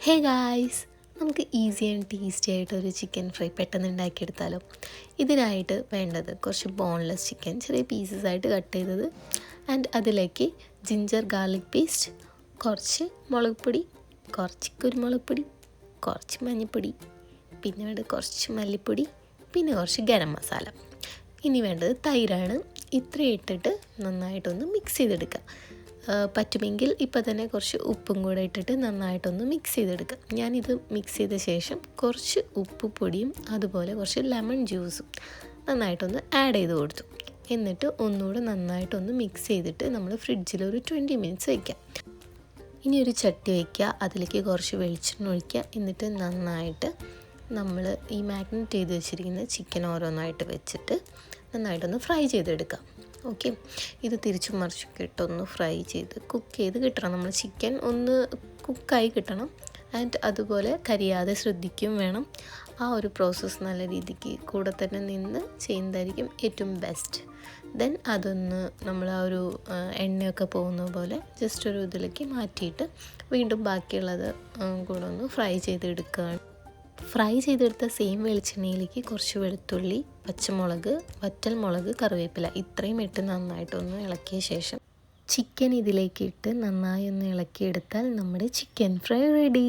Hey guys, നമുക്ക് easy and tasty ആയിട്ടൊരു chicken fry പെട്ടെന്ന് ഉണ്ടാക്കിയെടുത്താലോ. ഇതിനായിട്ട് വേണ്ടത് കുറച്ച് ബോൺലെസ് ചിക്കൻ ചെറിയ പീസസ് ആയിട്ട് കട്ട് ചെയ്തത്, ആൻഡ് അതിലേക്ക് ജിഞ്ചർ ഗാർലിക് പേസ്റ്റ്, കുറച്ച് മുളക് പൊടി, കുറച്ച് കുരുമുളക് പൊടി, കുറച്ച് മഞ്ഞൾപ്പൊടി, പിന്നെ വേണ്ടത് കുറച്ച് മല്ലിപ്പൊടി, പിന്നെ കുറച്ച് ഗരം മസാല. ഇനി വേണ്ടത് തൈരാണ്. ഇത്രയും ഇട്ടിട്ട് നന്നായിട്ടൊന്ന് മിക്സ് ചെയ്തെടുക്കുക. പറ്റുമെങ്കിൽ ഇപ്പോൾ തന്നെ കുറച്ച് ഉപ്പും കൂടെ ഇട്ടിട്ട് നന്നായിട്ടൊന്ന് മിക്സ് ചെയ്തെടുക്കുക. ഞാനിത് മിക്സ് ചെയ്ത ശേഷം കുറച്ച് ഉപ്പ് പൊടിയും അതുപോലെ കുറച്ച് ലെമൺ ജ്യൂസും നന്നായിട്ടൊന്ന് ആഡ് ചെയ്ത് കൊടുത്തു. എന്നിട്ട് ഒന്നുകൂടെ നന്നായിട്ടൊന്ന് മിക്സ് ചെയ്തിട്ട് നമ്മൾ ഫ്രിഡ്ജിൽ ഒരു 20 മിനിറ്റ്സ് വയ്ക്കാം. ഇനി ഒരു ചട്ടി വയ്ക്കുക, അതിലേക്ക് കുറച്ച് വെളിച്ചെണ്ണ ഒഴിക്കുക. എന്നിട്ട് നന്നായിട്ട് നമ്മൾ ഈ മാഗ്നേറ്റ് ചെയ്ത് വെച്ചിരിക്കുന്ന ചിക്കൻ ഓരോന്നായിട്ട് വെച്ചിട്ട് നന്നായിട്ടൊന്ന് ഫ്രൈ ചെയ്തെടുക്കാം. ഓക്കെ, ഇത് തിരിച്ചു മറിച്ചൊക്കെ ഇട്ടൊന്ന് ഫ്രൈ ചെയ്ത് കുക്ക് ചെയ്ത് കിട്ടണം. നമ്മൾ ചിക്കൻ ഒന്ന് കുക്കായി കിട്ടണം. ആൻഡ് അതുപോലെ കരിയാതെ ശ്രദ്ധിക്കുകയും വേണം. ആ ഒരു പ്രോസസ്സ് നല്ല രീതിക്ക് കൂടെ തന്നെ നിന്ന് ചെയ്യുന്നതായിരിക്കും ഏറ്റവും ബെസ്റ്റ്. ദെൻ അതൊന്ന് നമ്മൾ ആ ഒരു എണ്ണയൊക്കെ പോകുന്ന പോലെ ജസ്റ്റ് ഒരു ഇതിലേക്ക് മാറ്റിയിട്ട് വീണ്ടും ബാക്കിയുള്ളത് കൂടെ ഒന്ന് ഫ്രൈ ചെയ്തെടുക്കുകയാണ്. ഫ്രൈ ചെയ്തെടുത്ത സെയിം വെളിച്ചെണ്ണയിലേക്ക് കുറച്ച് വെളുത്തുള്ളി, പച്ചമുളക്, വറ്റൽമുളക്, കറിവേപ്പില ഇത്രയും ഇട്ട് നന്നായിട്ടൊന്ന് ഇളക്കിയ ശേഷം ചിക്കൻ ഇതിലേക്ക് ഇട്ട് നന്നായി ഒന്ന് ഇളക്കിയെടുത്താൽ നമ്മുടെ ചിക്കൻ ഫ്രൈ റെഡി.